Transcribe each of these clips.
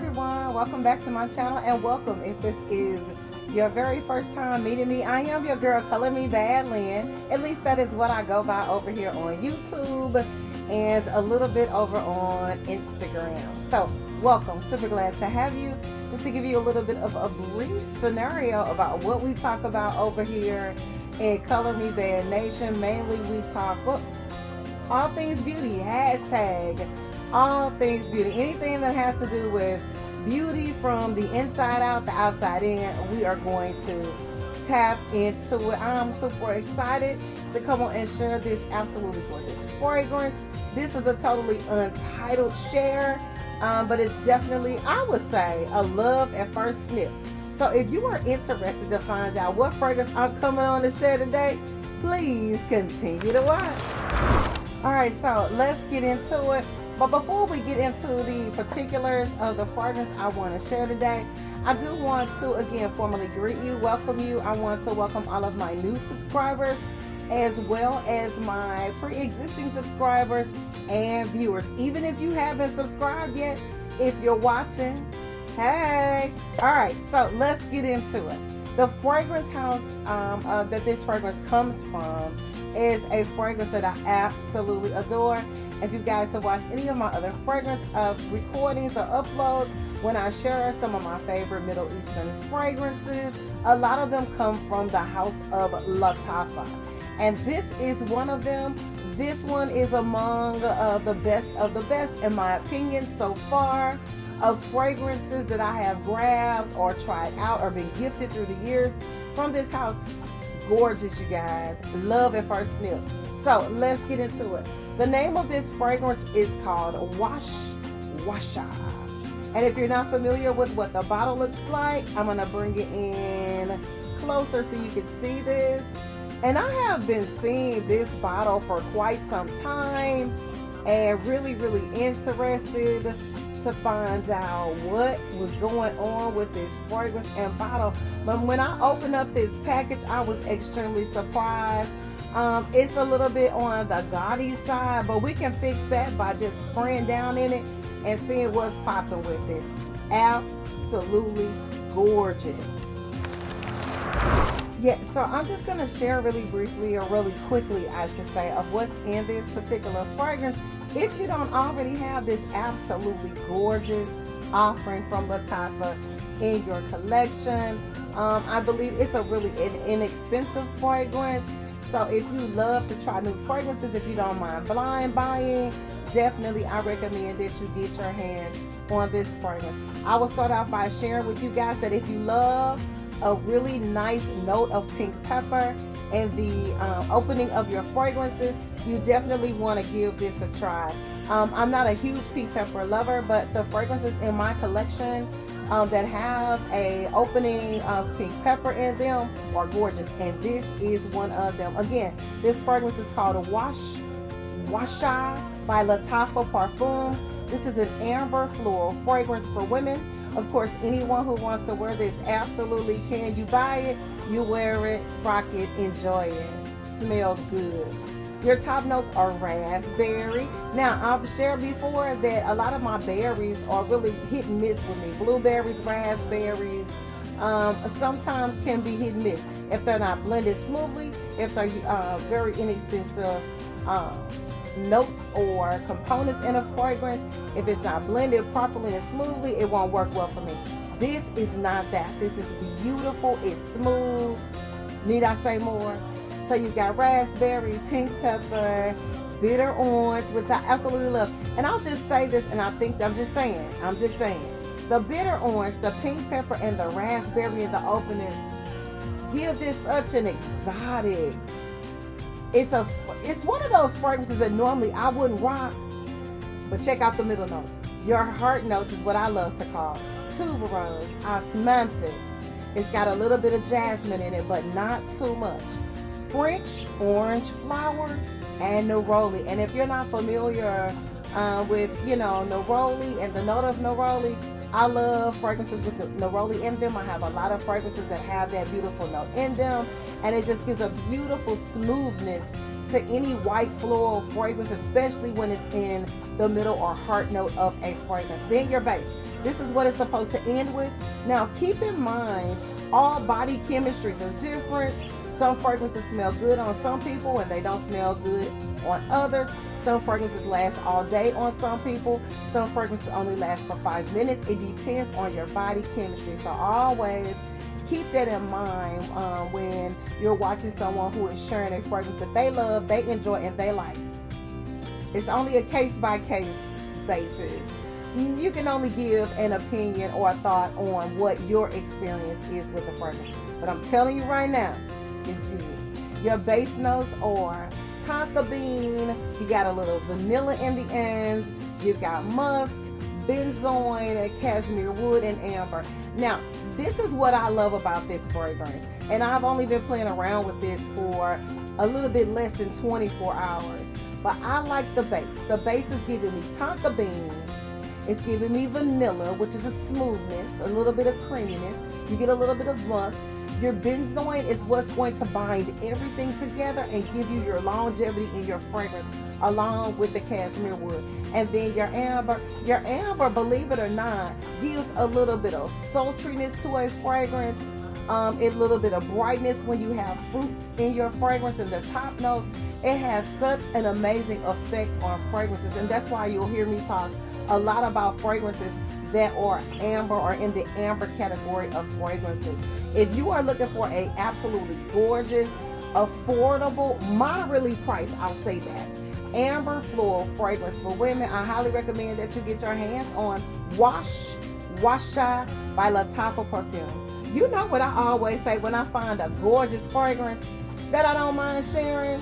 everyone, welcome back to my channel, and welcome if this is your very first time meeting me. I am your girl, Color Me Bad Lynn. At least that is what I go by over here on YouTube and a little bit over on Instagram. So welcome, super glad to have you. Just to give you a little bit of a brief scenario about what we talk about over here in Color Me Bad Nation. Mainly we talk all things beauty, hashtag all things beauty. Anything that has to do with beauty from the inside out, the outside in, we are going to tap into it. I'm super excited to come on and share this absolutely gorgeous fragrance. This is a totally untitled share, but it's definitely, I would say, a love at first sniff. So if you are interested to find out what fragrance I'm coming on to share today, please continue to watch. All right, so let's get into it. But before we get into the particulars of the fragrance I want to share today, I do want to again formally greet you, welcome you. I want to welcome all of my new subscribers as well as my pre-existing subscribers and viewers. Even if you haven't subscribed yet, if you're watching, hey. All right, so let's get into it. The fragrance house that this fragrance comes from is a fragrance that I absolutely adore. If you guys have watched any of my other fragrance recordings or uploads, when I share some of my favorite Middle Eastern fragrances, a lot of them come from the house of Latafa. And this is one of them. This one is among the best of the best, in my opinion, so far, of fragrances that I have grabbed or tried out or been gifted through the years from this house. Gorgeous, you guys. Love at first sniff. So let's get into it. The name of this fragrance is called Washa. And if you're not familiar with what the bottle looks like, I'm going to bring it in closer so you can see this. And I have been seeing this bottle for quite some time and really interested to find out what was going on with this fragrance and bottle. But when I opened up this package, I was extremely surprised. It's a little bit on the gaudy side, but we can fix that by just spraying down in it and seeing what's popping with it. Absolutely gorgeous. Yeah, so I'm just going to share really briefly, or really quickly I should say, of what's in this particular fragrance. If you don't already have this absolutely gorgeous offering from Latafa in your collection, I believe it's a really inexpensive fragrance. So if you love to try new fragrances, if you don't mind blind buying, definitely I recommend that you get your hand on this fragrance. I will start off by sharing with you guys that if you love a really nice note of pink pepper in the opening of your fragrances, you definitely want to give this a try. I'm not a huge pink pepper lover, but the fragrances in my collection that have a opening of pink pepper in them are gorgeous, and this is one of them. Again, this fragrance is called Washa by Latafa Parfums. This is an amber floral fragrance for women. Of course, anyone who wants to wear this absolutely can. You buy it, you wear it, rock it, enjoy it, smell good. Your top notes are raspberry. Now, I've shared before that a lot of my berries are really hit and miss with me. Blueberries, raspberries, sometimes can be hit and miss. If they're not blended smoothly, if they're very inexpensive notes or components in a fragrance, if it's not blended properly and smoothly, it won't work well for me. This is not that. This is beautiful. It's smooth. Need I say more? So you've got raspberry, pink pepper, bitter orange, which I absolutely love. And I'll just say this, and I'm just saying, the bitter orange, the pink pepper, and the raspberry in the opening give this such an exotic. It's one of those fragrances that normally I wouldn't rock, but check out the middle notes. Your heart notes is what I love to call tuberose, osmanthus. It's got a little bit of jasmine in it, but not too much. French orange flower and neroli. And if you're not familiar with, neroli and the note of neroli, I love fragrances with neroli in them. I have a lot of fragrances that have that beautiful note in them, and it just gives a beautiful smoothness to any white floral fragrance, especially when it's in the middle or heart note of a fragrance. Then your base. This is what it's supposed to end with. Now keep in mind, all body chemistries are different. Some fragrances smell good on some people and they don't smell good on others. Some fragrances last all day on some people. Some fragrances only last for 5 minutes. It depends on your body chemistry. So always keep that in mind when you're watching someone who is sharing a fragrance that they love, they enjoy, and they like. It's only a case-by-case basis. You can only give an opinion or a thought on what your experience is with the fragrance. But I'm telling you right now, it's good. Your base notes are tonka bean, you got a little vanilla in the end, you've got musk, benzoin, cashmere wood, and amber. Now, this is what I love about this fragrance. And I've only been playing around with this for a little bit less than 24 hours. But I like the base. The base is giving me tonka bean. It's giving me vanilla, which is a smoothness, a little bit of creaminess. You get a little bit of musk. Your benzoin is what's going to bind everything together and give you your longevity in your fragrance, along with the cashmere wood. And then your amber, believe it or not, gives a little bit of sultriness to a fragrance, a little bit of brightness when you have fruits in your fragrance. And the top notes, it has such an amazing effect on fragrances. And that's why you'll hear me talk a lot about fragrances that are amber or in the amber category of fragrances. If you are looking for a absolutely gorgeous, affordable, moderately priced, I'll say that, amber floral fragrance for women, I highly recommend that you get your hands on Washa by Lattafa Perfumes. You know what I always say when I find a gorgeous fragrance that I don't mind sharing?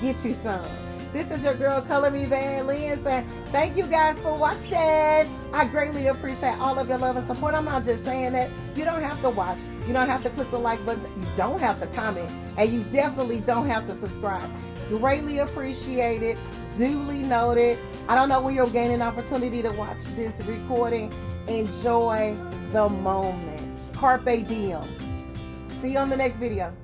Get you some. This is your girl, Color Me Bad Lynn, saying thank you guys for watching. I greatly appreciate all of your love and support. I'm not just saying that. You don't have to watch. You don't have to click the like button. You don't have to comment. And you definitely don't have to subscribe. Greatly appreciate it. Duly noted. I don't know when you'll gain an opportunity to watch this recording. Enjoy the moment. Carpe diem. See you on the next video.